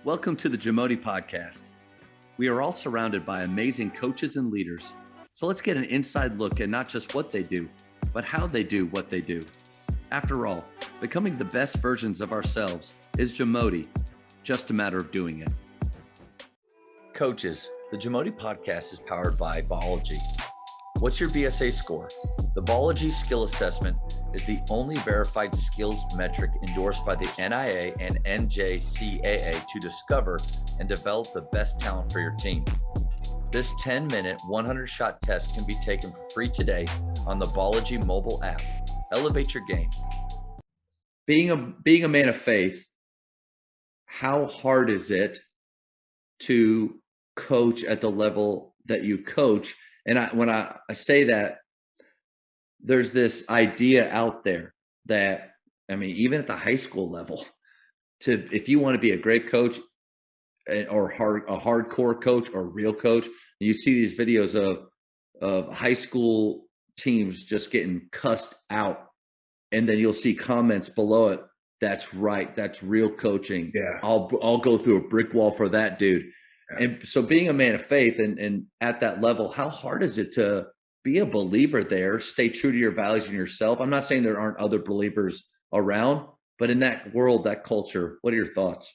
Welcome to the JAMODI podcast. We are all surrounded by amazing coaches and leaders. So let's get an inside look at not just what they do, but how they do what they do. After all, becoming the best versions of ourselves is JAMODI, just a matter of doing it. Coaches, the JAMODI podcast is powered by Biology. What's your BSA score? The Biology Skill Assessment is the only verified skills metric endorsed by the NIA and NJCAA to discover and develop the best talent for your team. This 10-minute, 100-shot test can be taken for free today on the Biology mobile app. Elevate your game. Being a man of faith, how hard is it to coach at the level that you coach? And when I say that, there's this idea out there that, even at the high school level, if you want to be a great coach or a hardcore coach or a real coach, you see these videos of high school teams just getting cussed out. And then you'll see comments below it. That's right. That's real coaching. Yeah. I'll go through a brick wall for that dude. Yeah. And so being a man of faith and at that level, how hard is it to be a believer there, stay true to your values and yourself? I'm not saying there aren't other believers around, but in that world, that culture, what are your thoughts?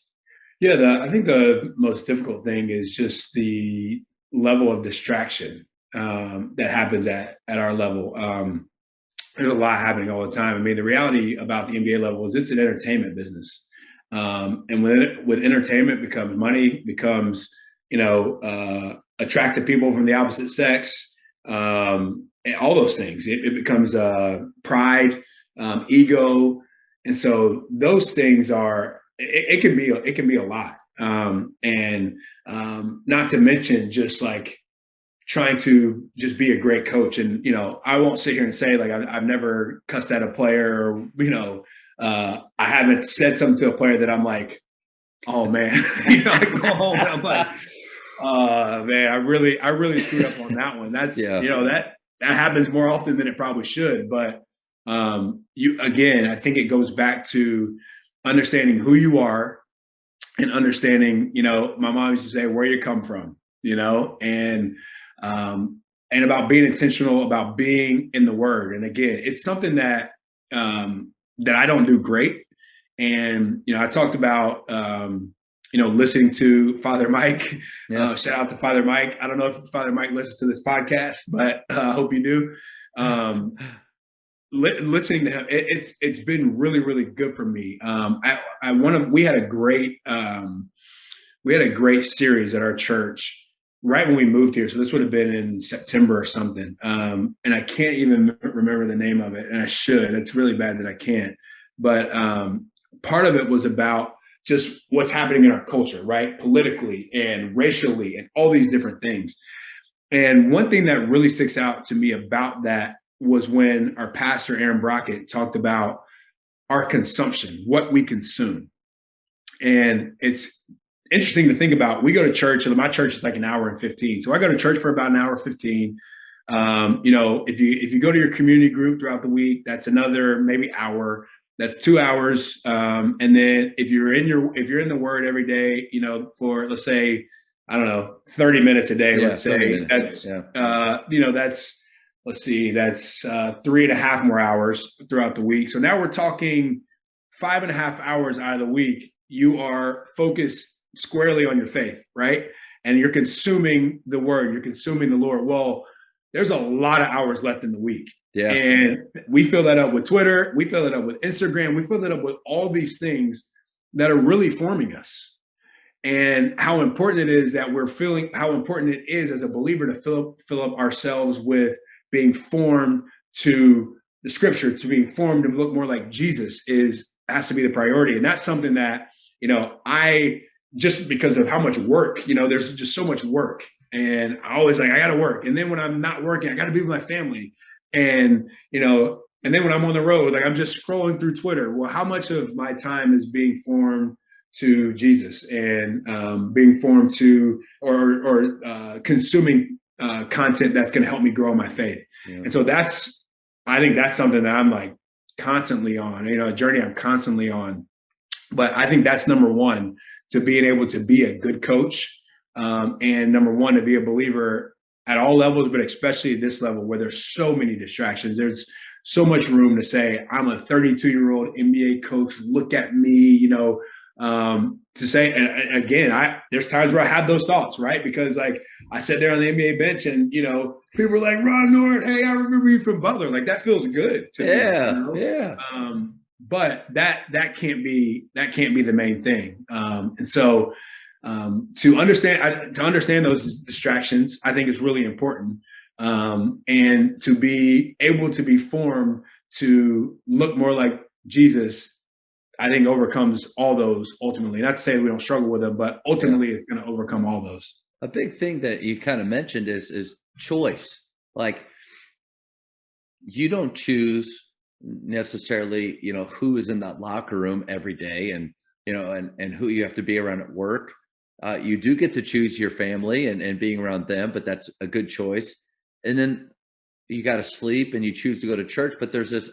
Yeah, I think the most difficult thing is just the level of distraction that happens at our level. There's a lot happening all the time. The reality about the NBA level is it's an entertainment business. And when entertainment becomes money, becomes, attractive people from the opposite sex, and all those things, it becomes pride, ego. And so those things it can be a lot. And not to mention just like trying to just be a great coach. And, I won't sit here and say like, I've never cussed at a player or, I haven't said something to a player that I'm like, oh man, I go home and I'm like, man, I really screwed up on that one. That's, that happens more often than it probably should. But I think it goes back to understanding who you are and understanding, my mom used to say where you come from, and about being intentional about being in the word. And again, it's something that I don't do great. And, I talked about, listening to Father Mike. Yeah. Shout out to Father Mike. I don't know if Father Mike listens to this podcast, but I hope you do. Listening to him, it's been really, really good for me. We had a great series at our church right when we moved here. So this would have been in September or something. And I can't even remember the name of it. And I should. It's really bad that I can't. But part of it was about just what's happening in our culture, right? Politically and racially and all these different things. And one thing that really sticks out to me about that was when our pastor, Aaron Brockett, talked about our consumption, what we consume. And it's interesting to think about. We go to church, and my church is like an hour and 15. So I go to church for about an hour 15. If you go to your community group throughout the week, that's another maybe hour. That's 2 hours. And then if you're in the word every day, for let's say, I don't know, 30 minutes a day, let's say that's, let's see, that's 3.5 more hours throughout the week. So now we're talking 5.5 hours out of the week. You are focused squarely on your faith, right? And you're consuming the word, you're consuming the Lord. Well, there's a lot of hours left in the week. Yeah. And we fill that up with Twitter. We fill it up with Instagram. We fill it up with all these things that are really forming us. And how important it is that how important it is as a believer to fill up ourselves with being formed to the scripture, to being formed to look more like Jesus has to be the priority. And that's something that, I just because of how much work, there's just so much work. And I always I got to work. And then when I'm not working, I got to be with my family. And, and then when I'm on the road, I'm just scrolling through Twitter. Well, how much of my time is being formed to Jesus and being formed to or consuming content that's going to help me grow my faith? Yeah. And so I think that's something that I'm constantly on, a journey I'm constantly on. But I think that's number one, to being able to be a good coach. And number one, to be a believer at all levels, but especially at this level where there's so many distractions. There's so much room to say, I'm a 32-year-old NBA coach. Look at me, to say, and again, there's times where I have those thoughts, right? Because like I sat there on the NBA bench and, people were like, Ron, hey, I remember you from Butler. Like that feels good to me. Yeah. But that can't be the main thing. And so to understand those distractions, I think is really important. And to be able to be formed to look more like Jesus, I think overcomes all those ultimately. Not to say we don't struggle with them, but ultimately it's going to overcome all those. A big thing that you kind of mentioned is choice. Like you don't choose necessarily, who is in that locker room every day and, and who you have to be around at work. You do get to choose your family and being around them, but that's a good choice. And then you got to sleep and you choose to go to church, but there's this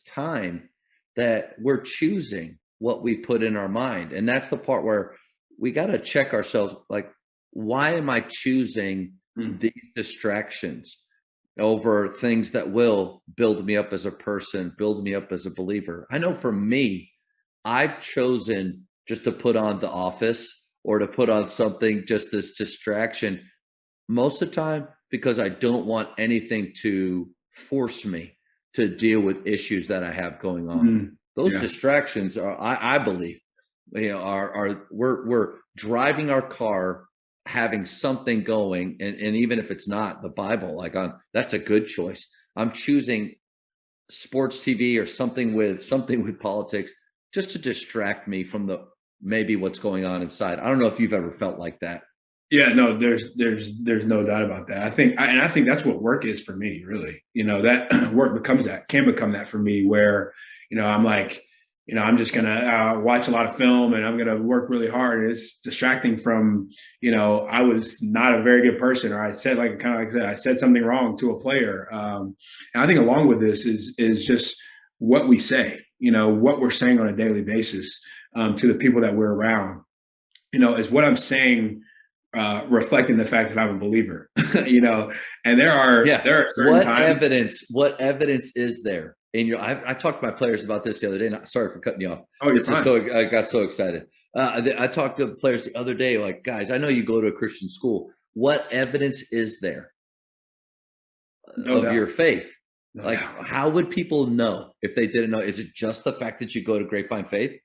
time that we're choosing what we put in our mind. And that's the part where we got to check ourselves. Like, why am I choosing these distractions over things that will build me up as a person, build me up as a believer? I know for me, I've chosen just to put on The Office or to put on something just as distraction most of the time because I don't want anything to force me to deal with issues that I have going on. Those distractions are, I believe, we're driving our car, having something going, and even if it's not the Bible, that's a good choice. I'm choosing sports TV or something with politics just to distract me from maybe what's going on inside. I don't know if you've ever felt like that. Yeah, no, there's no doubt about that. I think that's what work is for me, really. That work can become that for me, where, I'm like, I'm just gonna watch a lot of film and I'm gonna work really hard. And it's distracting from, I was not a very good person, or I said I said something wrong to a player. And I think along with this is just what we say, what we're saying on a daily basis to the people that we're around. Is what I'm saying reflecting the fact that I'm a believer, and there are certain times. What evidence is there in your? I talked to my players about this the other day. Sorry for cutting you off. Oh, you're fine. So I got so excited. I talked to players the other day, like, guys, I know you go to a Christian school. What evidence is there of your faith? How would people know if they didn't know? Is it just the fact that you go to Grapevine Faith,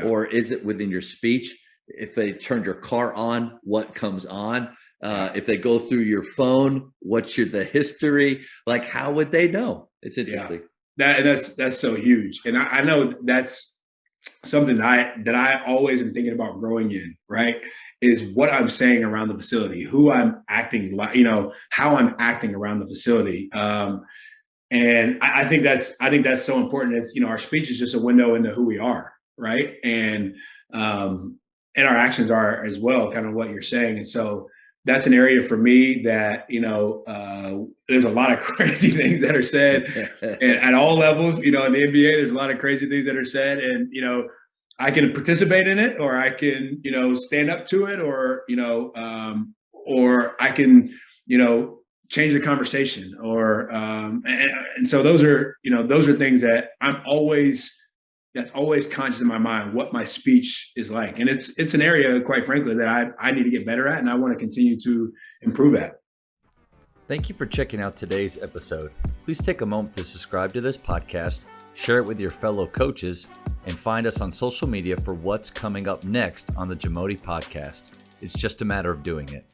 or is it within your speech? If they turned your car on, what comes on? If they go through your phone, what's the history? Like, how would they know? It's interesting. That's so huge. And I know that's something that I always am thinking about growing in, right? Is what I'm saying around the facility, who I'm acting like, how I'm acting around the facility. And I think that's so important. It's, our speech is just a window into who we are, right? And our actions are as well, kind of what you're saying. And so that's an area for me that, there's a lot of crazy things that are said at all levels. In the NBA, there's a lot of crazy things that are said, and, I can participate in it, or I can, stand up to it, or I can, change the conversation, or, and so those are things that that's always conscious in my mind, what my speech is like. And it's an area, quite frankly, that I need to get better at, and I want to continue to improve at. Thank you for checking out today's episode. Please take a moment to subscribe to this podcast, share it with your fellow coaches, and find us on social media for what's coming up next on the JAMODI podcast. It's just a matter of doing it.